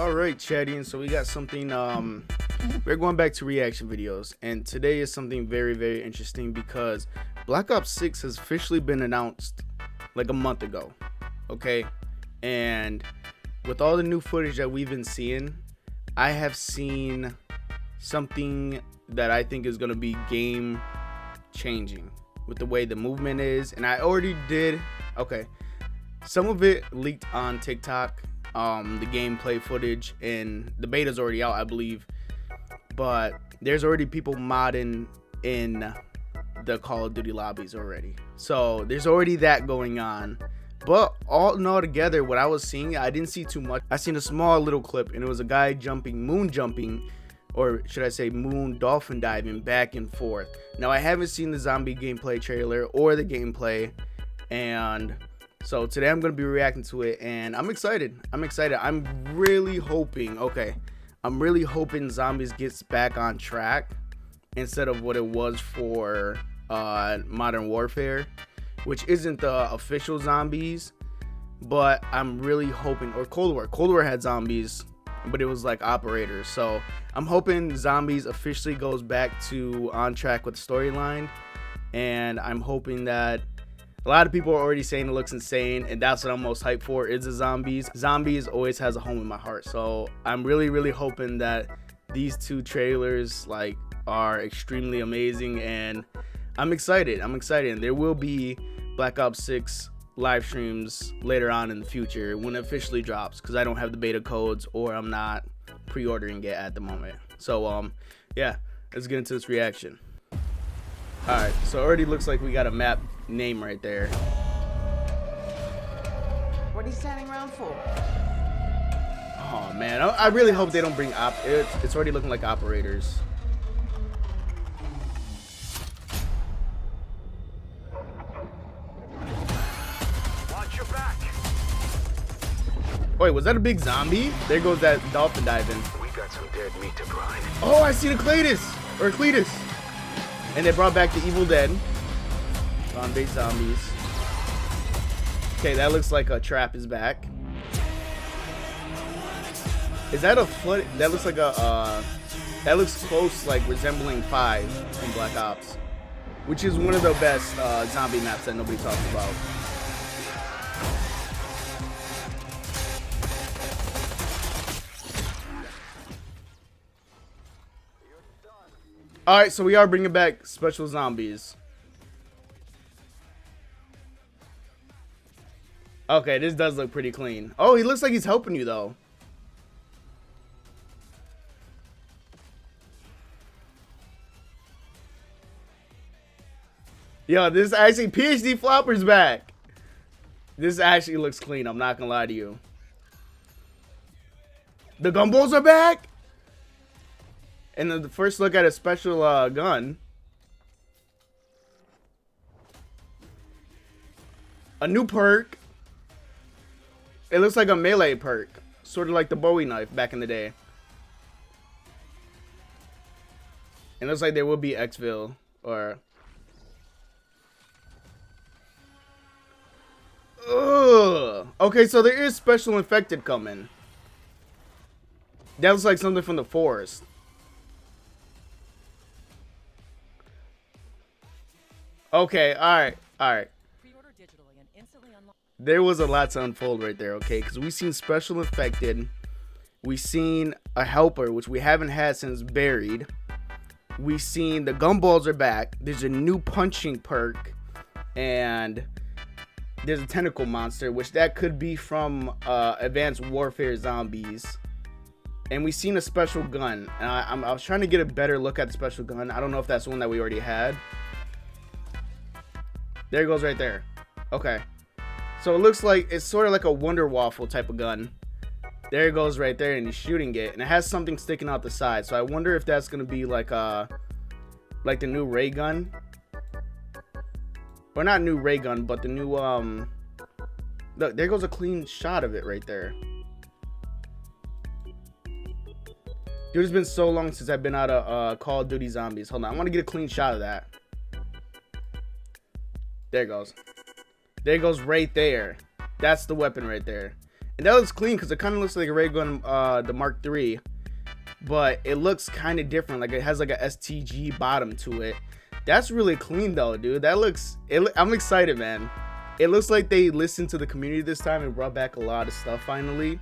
All right, Chadian. So we got something. We're going back to reaction videos, and today is something very, very interesting because Black Ops 6 has officially been announced like a month ago. Okay, and with all the new footage that we've been seeing, I have seen something that I think is going to be game changing with the way the movement is, and I already did. Okay, some of it leaked on TikTok. The gameplay footage, and the beta's already out, I believe, but there's already people modding in the Call of Duty lobbies already, so there's already that going on. But all in all together, what I was seeing, I didn't see too much. I seen a small little clip, and it was a guy moon jumping, or should I say moon dolphin diving back and forth. Now I haven't seen the zombie gameplay trailer or the gameplay, and so today I'm going to be reacting to it, and I'm excited. I'm really hoping, I'm really hoping Zombies gets back on track instead of what it was for Modern Warfare, which isn't the official Zombies, but I'm really hoping, or Cold War. Cold War had zombies, but it was like operators. So I'm hoping Zombies officially goes back to on track with the storyline, and I'm hoping that a lot of people are already saying it looks insane, and that's what I'm most hyped for, is the Zombies. Zombies always has a home in my heart, so I'm really hoping that these two trailers are extremely amazing, and I'm excited. And there will be Black Ops 6 live streams later on in the future when it officially drops, because I don't have the beta codes, or I'm not pre-ordering it at the moment. So yeah, let's get into this reaction. Alright, so it already looks like we got a map name right there. What are you standing around for? Oh man, I really hope they don't bring it's already looking like operators. Watch your back. Wait, was that a big zombie? There goes that dolphin diving. We got some dead meat to grind. Oh, I see the Cletus. And they brought back the Evil Dead. On-base zombies. Okay, that looks like a trap is back. Is that a foot? That looks like a, that looks close, like resembling 5 in Black Ops, which is one of the best zombie maps that nobody talks about. Alright, so we are bringing back special zombies. Okay, this does look pretty clean. Oh, he looks like he's helping you, though. Yo, this actually, PhD Flopper's back. This actually looks clean, I'm not gonna lie to you. The gumballs are back? And then the first look at a special gun. A new perk. It looks like a melee perk. Sort of like the Bowie knife back in the day. It looks like there will be exfil or... Ugh. Okay, so there is special infected coming. That looks like something from the forest. Okay, alright. There was a lot to unfold right there, okay? Because we've seen special infected. We've seen a helper, which we haven't had since Buried. We've seen the gumballs are back. There's a new punching perk. And there's a tentacle monster, which that could be from Advanced Warfare Zombies. And we've seen a special gun. And I was trying to get a better look at the special gun. I don't know if that's one that we already had. There it goes right there. Okay. So it looks like it's sort of like a Wonder Waffle type of gun. There it goes right there, and he's shooting it. And it has something sticking out the side. So I wonder if that's going to be like the new ray gun. Or not new ray gun, but the new, look, there goes a clean shot of it right there. Dude, it's been so long since I've been out of Call of Duty Zombies. Hold on, I want to get a clean shot of that. There it goes. There it goes right there. That's the weapon right there. And that looks clean because it kind of looks like a ray gun, the Mark III. But it looks kind of different. Like it has like a STG bottom to it. That's really clean though, dude. That looks, I'm excited, man. It looks like they listened to the community this time and brought back a lot of stuff finally.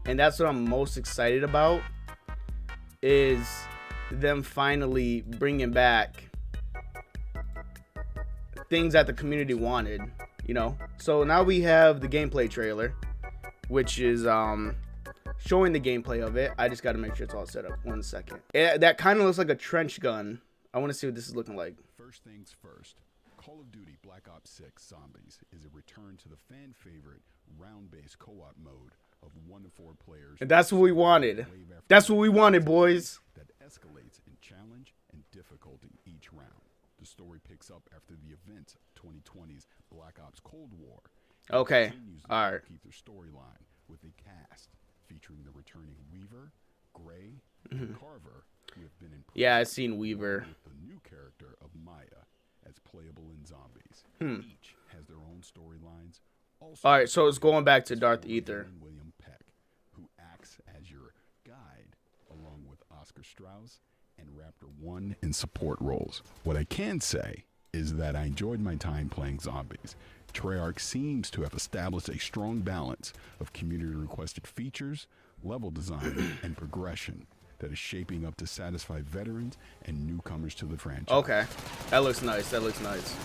And that's what I'm most excited about, is them finally bringing back things that the community wanted, you know. So now we have the gameplay trailer, which is showing the gameplay of it. I just got to make sure it's all set up. 1 second. That kind of looks like a trench gun. I want to see what this is looking like. First things first, Call of Duty Black Ops 6 Zombies is a return to the fan favorite round-based co-op mode of 1 to 4 players. And that's what we wanted. That's what we wanted, boys. That escalates in challenge and difficulty each round. The story picks up after the events of 2020's Black Ops Cold War. Okay. All right. Keep their storyline with a cast featuring the returning Weaver, Gray, and Carver, who have been in. Yeah, I've seen Weaver. With the new character of Maya as playable in Zombies. Each has their own storylines. All right, so it's going back to Darth Ether. William Peck, who acts as your guide, along with Oscar Strauss and Raptor 1 in support roles. What I can say is that I enjoyed my time playing Zombies. Treyarch seems to have established a strong balance of community-requested features, level design, and progression that is shaping up to satisfy veterans and newcomers to the franchise. Okay, that looks nice. That looks nice.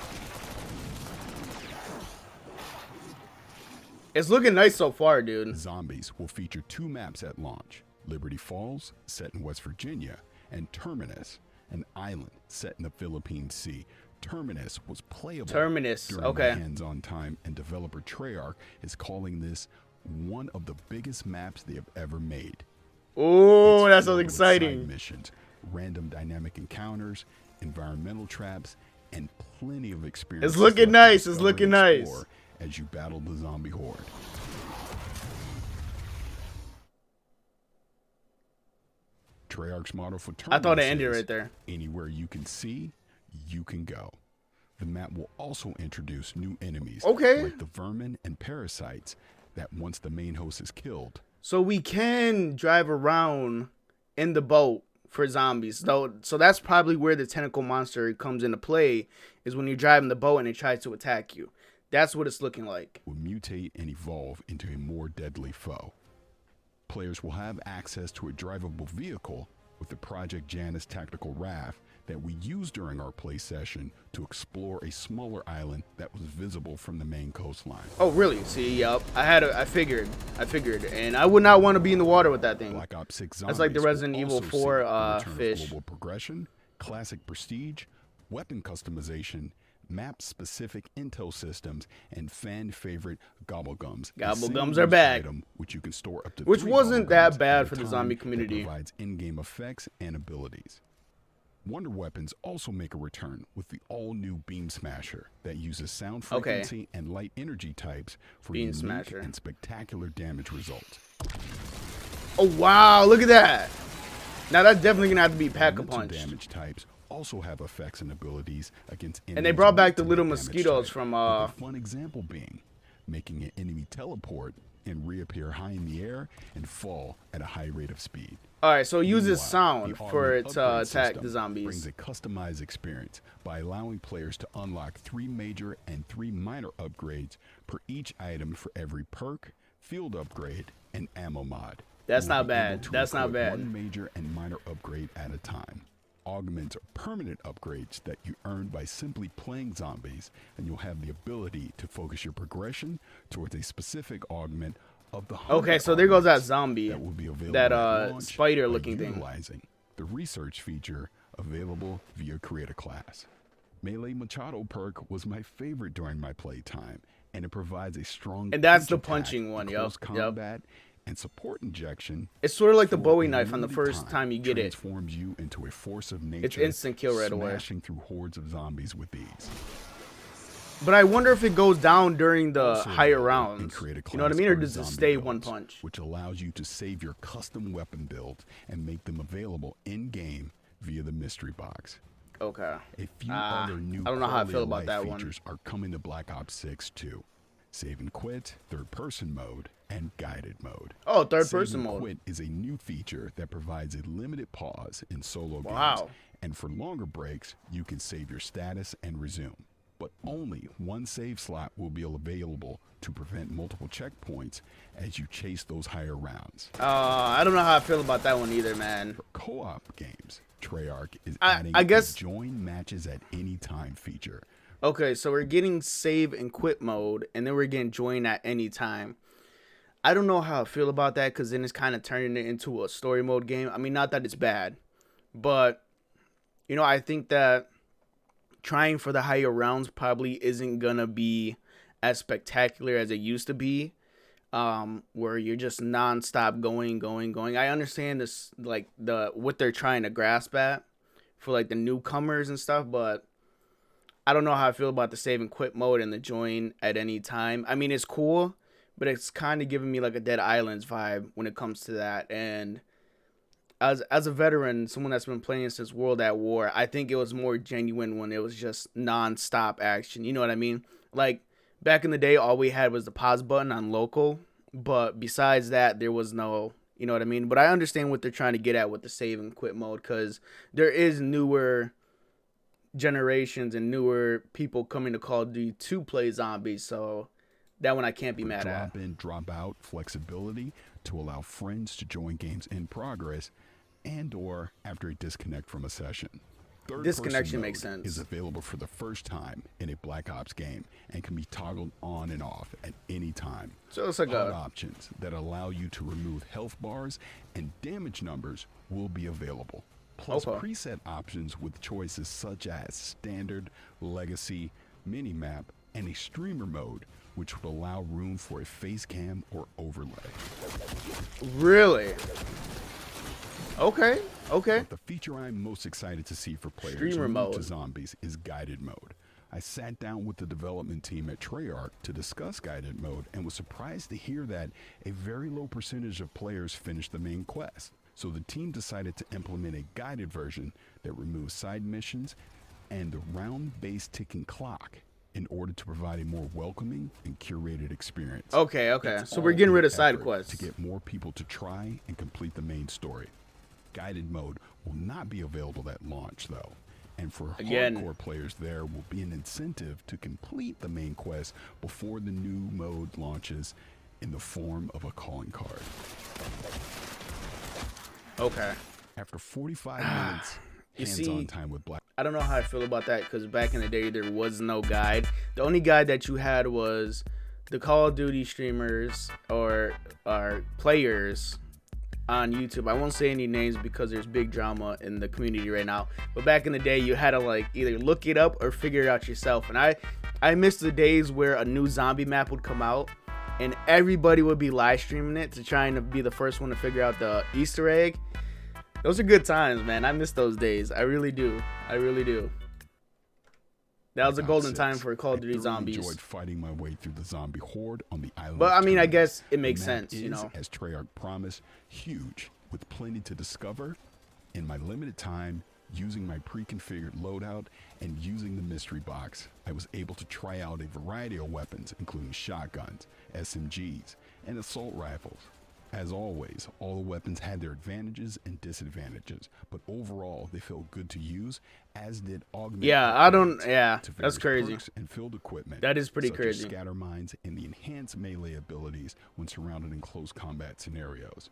It's looking nice so far, dude. Zombies will feature 2 maps at launch: Liberty Falls, set in West Virginia, and Terminus, an island set in the Philippine Sea. Terminus was playable during okay. my hands-on time, and developer Treyarch is calling this one of the biggest maps they have ever made. Oh, that sounds Side exciting. missions, random dynamic encounters, environmental traps, and plenty of experience. It's looking nice. It's looking nice. As you battle the zombie horde. Treyarch's motto for Terminus, I thought it ended right there. Anywhere you can see, you can go. The map will also introduce new enemies, Okay. like the vermin and parasites that once the main host is killed. So we can drive around in the boat for zombies. So that's probably where the tentacle monster comes into play, is when you're driving the boat and it tries to attack you. That's what it's looking like. Will mutate and evolve into a more deadly foe. Players will have access to a drivable vehicle with the Project Janus tactical raft that we used during our play session to explore a smaller island that was visible from the main coastline. Oh, really? See, yep. I figured, and I would not want to be in the water with that thing. Black Ops 6 That's like the Zombies Resident will Evil also 4 see the return of fish. global progression, classic prestige, weapon customization, map-specific intel systems, and fan-favorite gobblegums. Gobblegums are back. Item, which you can store up to Which 3 wasn't gobblegums that bad at for a the time zombie that community. provides in-game effects and abilities. Wonder weapons also make a return with the all-new Beam Smasher that uses sound frequency and light energy types for Beam unique Smasher. and spectacular damage results. Oh, wow. Look at that. Now, that's definitely going to have to be Pack-a-Punch. Damage types also have effects and abilities against enemies. And they brought back the with little damage mosquitoes type, from, with a fun example being making an enemy teleport and reappear high in the air and fall at a high rate of speed. All right, so it uses Meanwhile, sound the for armored it to upgrade attack system the zombies. brings a customized experience by allowing players to unlock 3 major and 3 minor upgrades per each item for every perk, field upgrade, and ammo mod. That's You will not be bad. able to That's not equip bad. One major and minor upgrade at a time. Augments are permanent upgrades that you earn by simply playing zombies, and you'll have the ability to focus your progression towards a specific augment of the Okay, so there goes that augments zombie. that will be available That at launch spider-looking by thing. utilizing the research feature available via Create a Class. Melee Machado perk was my favorite during my playtime, and it provides a strong And that's punch the attack punching in one, close yep. combat and support injection. It's sort of like the for Bowie a knife on the limited first time you get it. transforms you into a force of nature. It's instant kill right away. Smashing through hordes of zombies with ease. But I wonder if it goes down during the Also higher available in rounds. Create a You know what I Class mean? Or are does it zombie stay builds, one punch? which allows you to save your custom weapon builds and make them available in-game via the mystery box. Okay. A few other new I don't know how I quality feel of about life that one. features are coming to Black Ops 6 too. Save and quit, third-person mode, and guided mode. Oh, third Save person and mode. quit is a new feature that provides a limited pause in solo Wow. games. And for longer breaks, you can save your status and resume. But only one save slot will be available to prevent multiple checkpoints as you chase those higher rounds. I don't know how I feel about that one either, man. For co-op games, Treyarch is I adding guess- a join matches at any time feature. Okay, so we're getting save and quit mode, and then we're getting join at any time. I don't know how I feel about that, because then it's kind of turning it into a story mode game. I mean, not that it's bad, but, you know, I think that trying for the higher rounds probably isn't going to be as spectacular as it used to be, where you're just nonstop going. I understand this, like, what they're trying to grasp at for, like, the newcomers and stuff, but I don't know how I feel about the save and quit mode and the join at any time. I mean, it's cool, but it's kind of giving me like a Dead Islands vibe when it comes to that. And as a veteran, someone that's been playing since World at War, I think it was more genuine when it was just non-stop action. You know what I mean? Like, back in the day, all we had was the pause button on local. But besides that, there was no, you know what I mean? But I understand what they're trying to get at with the save and quit mode, because there is newer generations and newer people coming to Call of Duty to play zombies, so that one I can't be mad at. Drop in, drop out flexibility to allow friends to join games in progress and or after a disconnect from a session. Disconnection makes sense. Is available for the first time in a Black Ops game and can be toggled on and off at any time. So it's like HUD options that allow you to remove health bars and damage numbers will be available. Plus preset options with choices such as standard, legacy, minimap, and a streamer mode, which would allow room for a face cam or overlay. Really? Okay. But the feature I'm most excited to see for players Streamer new mode. to zombies is guided mode. I sat down with the development team at Treyarch to discuss guided mode and was surprised to hear that a very low percentage of players finished the main quest. So the team decided to implement a guided version that removes side missions and the round-based ticking clock in order to provide a more welcoming and curated experience. Okay. It's So we're all getting in rid an of side effort quests. to get more people to try and complete the main story. Guided mode will not be available at launch, though. And for hardcore players, there will be an incentive to complete the main quest before the new mode launches in the form of a calling card. Okay. After 45 minutes hands-on time with Black, I don't know how I feel about that, because back in the day, there was no guide. The only guide that you had was the Call of Duty streamers or players on YouTube. I won't say any names because there's big drama in the community right now. But back in the day, you had to like either look it up or figure it out yourself. And I miss the days where a new zombie map would come out and everybody would be live streaming it to trying to be the first one to figure out the Easter egg. Those are good times, man. I miss those days. I really do. That was a golden time for Call of Duty Zombies. I enjoyed fighting my way through the zombie horde on the island. But I mean, I Terminus. guess it makes The map sense, you is, know. as Treyarch promised, huge with plenty to discover. In my limited time, using my pre-configured loadout and using the mystery box, I was able to try out a variety of weapons, including shotguns, SMGs, and assault rifles. As always, all the weapons had their advantages and disadvantages, but overall they felt good to use, as did augment. That's various crazy. perks and field equipment. That is pretty such crazy. As scatter mines and the enhanced melee abilities when surrounded in close combat scenarios.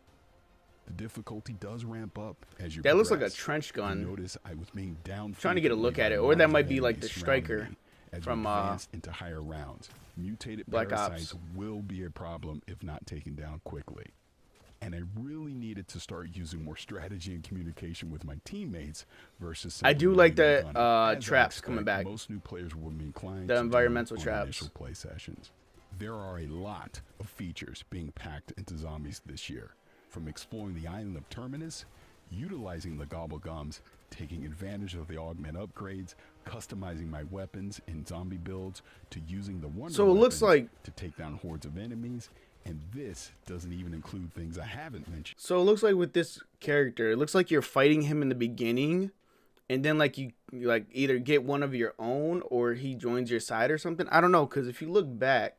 The difficulty does ramp up as you That looks like a progress. trench gun. You notice I was being down. Trying to get a look at it, or that might be like the striker from into higher rounds. Mutated Black parasites Ops. will be a problem if not taken down quickly. And I really needed to start using more strategy and communication with my teammates versus. I do simply like leading the the gun. As I traps coming expect, back. Most new players will be inclined The to do environmental on traps. initial play sessions. There are a lot of features being packed into Zombies this year, from exploring the island of Terminus, utilizing the gobblegums, taking advantage of the augment upgrades, customizing my weapons in zombie builds, to using the wonder So it looks weapons like- to take down hordes of enemies. And this doesn't even include things I haven't mentioned. So it looks like with this character, it looks like you're fighting him in the beginning, and then like you like either get one of your own or he joins your side or something. I don't know, because if you look back,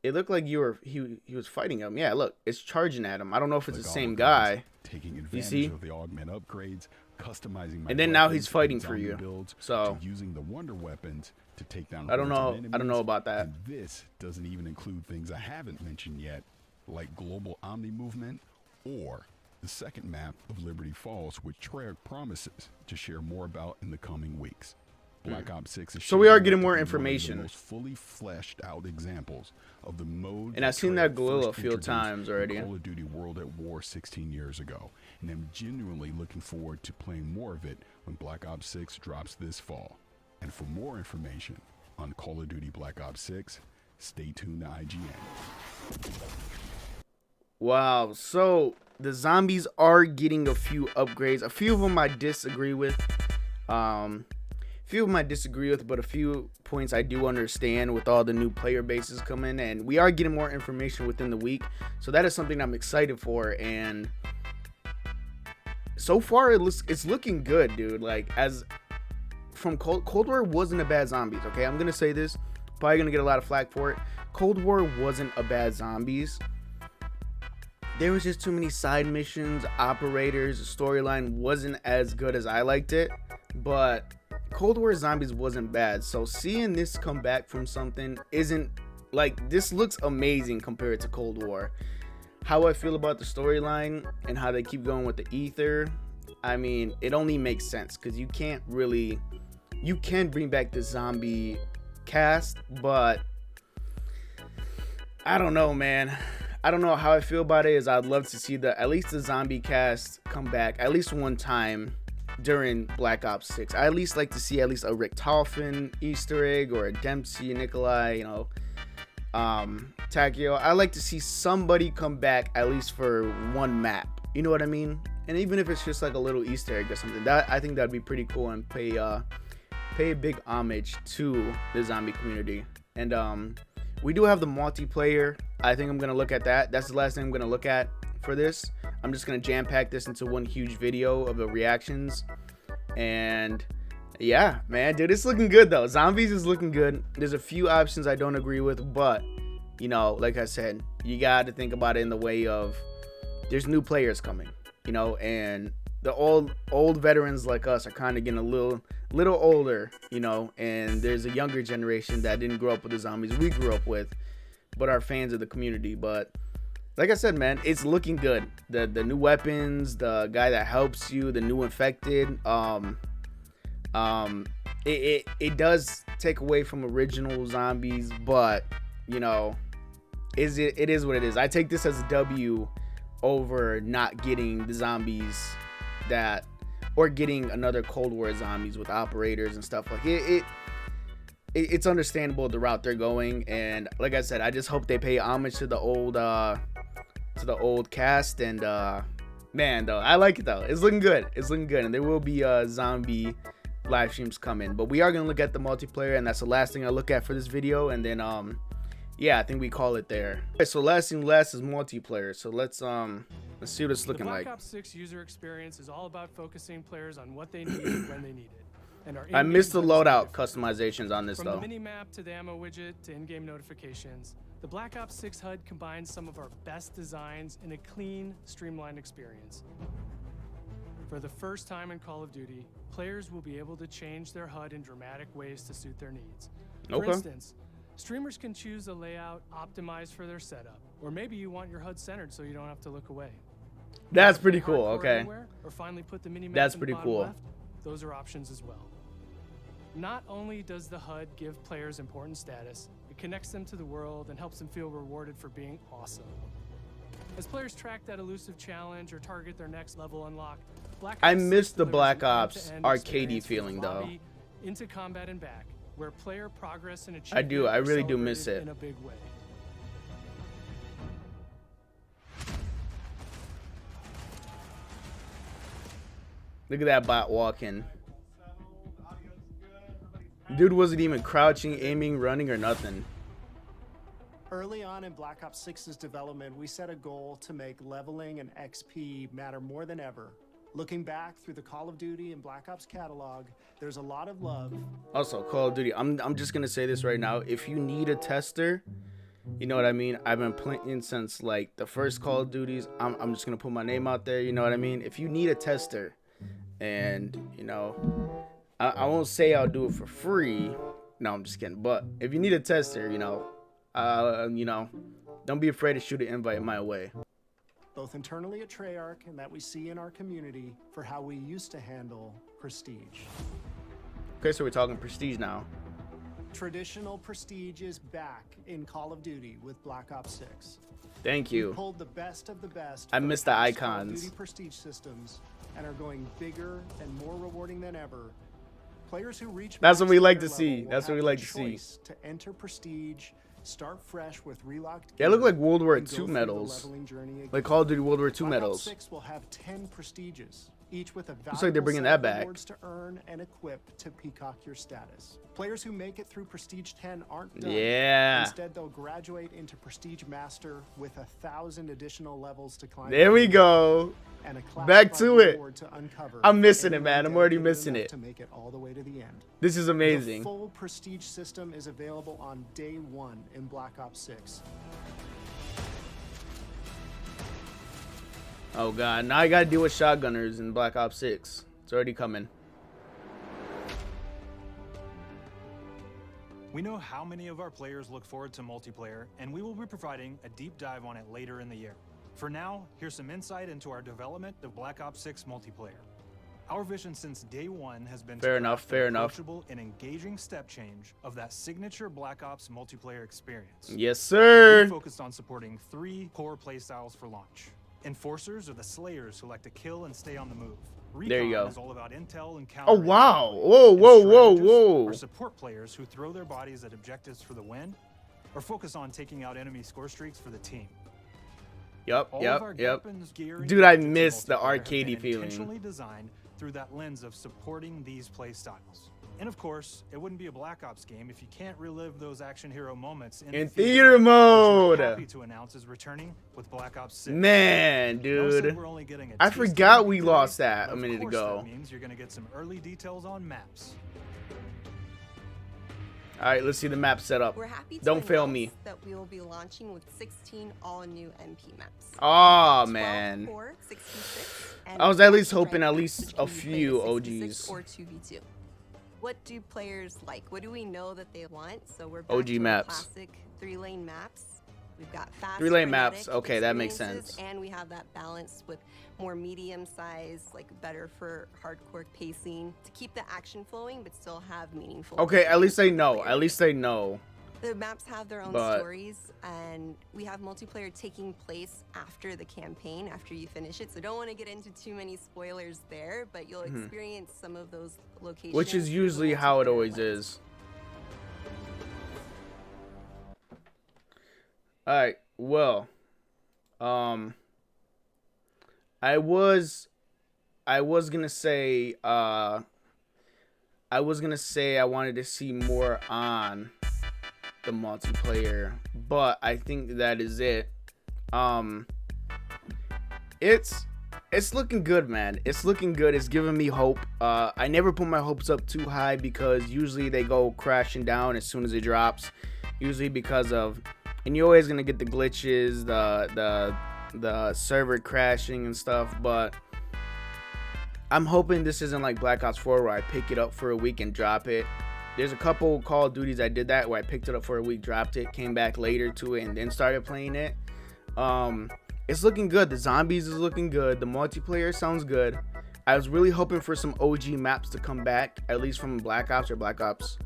it looked like he was fighting him. Yeah, look, it's charging at him. I don't know if it's the Click same auto guy. taking You advantage see? of the augment upgrades, customizing my And then now weapons he's fighting and for zombie you. builds, So to using the wonder weapons to take down I don't hordes of know. I don't know enemies. about that. And this doesn't even include things I haven't mentioned yet, like global omni movement or the second map of Liberty Falls, which Treyarch promises to share more about in the coming weeks. Black Ops 6 is So we are shaping getting up to more be one of the information. most fully fleshed out examples of the mode. And I've seen that Treyarch Galil first a few introduced times in already. Call of Duty World at War 16 years ago, and I'm genuinely looking forward to playing more of it when Black Ops 6 drops this fall. And for more information on Call of Duty Black Ops 6, stay tuned to IGN. Wow. So the zombies are getting a few upgrades. A few of them I disagree with. Few of them I disagree with, but a few points I do understand with all the new player bases coming, and we are getting more information within the week. So that is something I'm excited for, and so far it's looking good, dude. Like, as from Cold War wasn't a bad zombies. Okay, I'm gonna say this. Probably gonna get a lot of flack for it. Cold War wasn't a bad zombies. There was just too many side missions, operators. The storyline wasn't as good as I liked it, but Cold War Zombies wasn't bad. So seeing this come back from something isn't like, this looks amazing compared to Cold War. How I feel about the storyline and how they keep going with the ether, I mean, it only makes sense because you can bring back the zombie cast, but I don't know, man. I don't know how I feel about it. Is I'd love to see at least the zombie cast come back at least one time during Black Ops 6. I at least like to see at least a Rick Tolfin Easter egg or a Dempsey, Nikolai, Takio. I like to see somebody come back at least for one map. You know what I mean? And even if it's just like a little Easter egg or something, that I think that'd be pretty cool and pay a big homage to the zombie community. And we do have the multiplayer. I think I'm gonna look at that. That's the last thing I'm gonna look at for this. I'm just gonna jam pack this into one huge video of the reactions. And yeah, man, dude, it's looking good though. Zombies is looking good. There's a few options I don't agree with, but like I said, you gotta think about it in the way of there's new players coming, and the old veterans like us are kind of getting a little older, and there's a younger generation that didn't grow up with the zombies we grew up with, but are fans of the community. But like I said, man, it's looking good. The new weapons, the guy that helps you, the new infected, it does take away from original zombies, but it is what it is. I take this as a W over not getting the zombies or getting another Cold War zombies with operators and stuff like it. It's understandable the route they're going, and like I said, I just hope they pay homage to the old cast. And man, though, I like it though. It's looking good. And there will be zombie live streams coming, but we are gonna look at the multiplayer, and that's the last thing I look at for this video. And then yeah, I think we call it there. Okay, so last thing last is multiplayer. So let's see what it's looking like. The Black Ops 6 user experience is all about focusing players on what they need when they need it. And I missed the loadout customizations on this From though. the mini-map to the ammo widget to in-game notifications, the Black Ops 6 HUD combines some of our best designs in a clean, streamlined experience. For the first time in Call of Duty, players will be able to change their HUD in dramatic ways to suit their needs. For instance, streamers can choose a layout optimized for their setup, or maybe you want your HUD centered so you don't have to look away. That's pretty cool. Hardcore Okay. anywhere, or finally put the mini-map That's in the pretty bottom cool. left, those are options as well. Not only does the HUD give players important status, it connects them to the world and helps them feel rewarded for being awesome. As players track that elusive challenge or target their next level unlock, I missed the Black delivers an Ops end-to-end arcadey experience from feeling the though. lobby into combat and back, where player progress and I achievement do. I are really do miss celebrated it. in a big way. Look at that bot walking. Dude wasn't even crouching, aiming, running, or nothing. Early on in Black Ops 6's development, we set a goal to make leveling and XP matter more than ever. Looking back through the Call of Duty and Black Ops catalog, there's a lot of love. Also, Call of Duty. I'm just gonna say this right now. If you need a tester, You know what I mean? I've been playing since like the first Call of Duties. I'm just gonna put my name out there. You know what I mean? If you need a tester, and you know, I won't say I'll do it for free. No, I'm just kidding. But if you need a tester, you know, don't be afraid to shoot an invite my way. Both internally at Treyarch and that we see in our community for how we used to handle Prestige. Okay, so we're talking Prestige now. Traditional Prestige is back in Call of Duty with Black Ops 6. Thank We you. pulled the best of the best. I from miss the past Call of icons. Duty Prestige systems and are going bigger and more rewarding than ever. Players who reach That's what we max like to player see. level will That's what we have like the to see. choice to enter Prestige, start fresh with relocked They look gear, like World War and go II through the medals. leveling journey again. Like Call of Duty World War II Black medals. Ops 6 will have 10 prestiges, each with a Looks like they're valuable bringing set that of back. rewards to earn and equip to peacock your status. Players who make it through Prestige 10 aren't done. Yeah. Instead, they'll graduate into Prestige Master with 1,000 additional levels to climb. There we go. And a Back classified to it. reward to uncover I'm for missing it, anyone man. I'm already dedicated missing enough it. to make it all the way to the end. This is The amazing. full Prestige system is available on day 1 in Black Ops 6. Oh god, now I gotta deal with shotgunners in Black Ops 6. It's already coming. We know how many of our players look forward to multiplayer, and we will be providing a deep dive on it later in the year. For now, here's some insight into our development of Black Ops 6 multiplayer. Our vision since day one has been Fair to enough, craft fair an enough. approachable and engaging step change of that signature Black Ops multiplayer experience. Yes, sir. We focused on supporting 3 core playstyles for launch. Enforcers are the slayers who like to kill and stay on the move. There you Recon go. is all about intel and Oh counter. wow. Whoa, And whoa, whoa, strategists whoa. are support players who throw their bodies at objectives for the win, or focus on taking out enemy score streaks for the team. Yep, All yep, of our yep. weapons, gear, and Dude, I gadgets in miss the multiplayer have arcadey been feeling. intentionally designed through that lens of supporting these play styles. And of course, it wouldn't be a Black Ops game if you can't relive those action hero moments in In the theater which mode. we're happy to announce is returning with Black Ops 6. Man, Notice that dude. we're only getting a I teaser forgot we today, lost that but a of minute course ago. That means you're gonna get some early details on maps. Alright, let's see the map set up. We're happy to Don't fail announce me. that we will be launching with 16 all-new MP maps. Oh 12 man. core 66, and I was at least 14 hoping at maps, least which a can be played few as 66 OGs. or 2v2. What do players like? What do we know that they want? So we're back OG to our maps. classic 3-lane maps. We've got fast 3-lane frenetic maps. Okay, that makes experiences, sense. And we have that balance with more medium size, like better for hardcore pacing to keep the action flowing, but still have meaningful. Okay, at least they experiences know. for At players. least they know. The maps have their own But- stories, and we have multiplayer taking place after the campaign, after you finish it. So don't want to get into too many spoilers there, but you'll experience some of those locations. Which is through the usually how it multiplayer always lens. is. Alright, well. I was gonna say I wanted to see more on the multiplayer, but I think that is it. It's looking good, man. It's looking good. It's giving me hope. I never put my hopes up too high because usually they go crashing down as soon as it drops. Usually because of, and you're always gonna get the glitches, the server crashing and stuff. But I'm hoping this isn't like Black Ops 4 where I pick it up for a week and drop it. There's a couple Call of Duties I did that where I picked it up for a week, dropped it, came back later to it, and then started playing it. It's looking good. The zombies is looking good. The multiplayer sounds good. I was really hoping for some OG maps to come back, at least from Black Ops or Black Ops.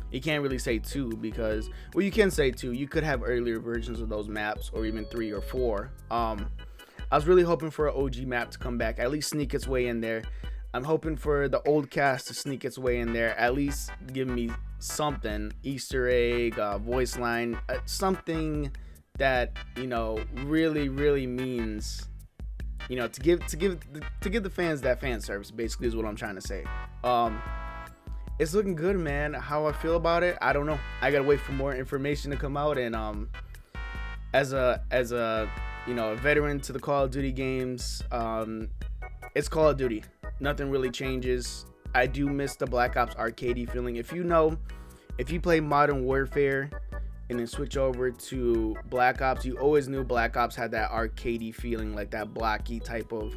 You can't really say 2 because, well, you can say 2. You could have earlier versions of those maps, or even 3 or 4. I was really hoping for an OG map to come back, at least sneak its way in there. I'm hoping for the old cast to sneak its way in there, at least give me something, Easter egg, voice line, something that, you know, really means, you know, to give the fans that fan service, basically, is what I'm trying to say. It's looking good, man. How I feel about it, I don't know. I gotta wait for more information to come out, and as a you know, a veteran to the Call of Duty games, it's Call of Duty. Nothing really changes. I do miss the Black Ops arcadey feeling. If you play Modern Warfare, and then switch over to Black Ops, you always knew Black Ops had that arcadey feeling, like that blocky type of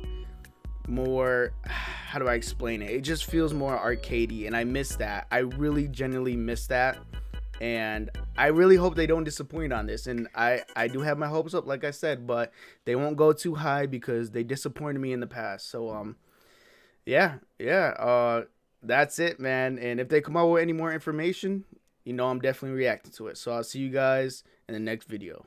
more, how do I explain it? It just feels more arcadey, and I miss that. I really genuinely miss that, and I really hope they don't disappoint on this. And I do have my hopes up, like I said, but they won't go too high because they disappointed me in the past. So yeah, that's it, man. And if they come out with any more information, you know I'm definitely reacting to it. So I'll see you guys in the next video.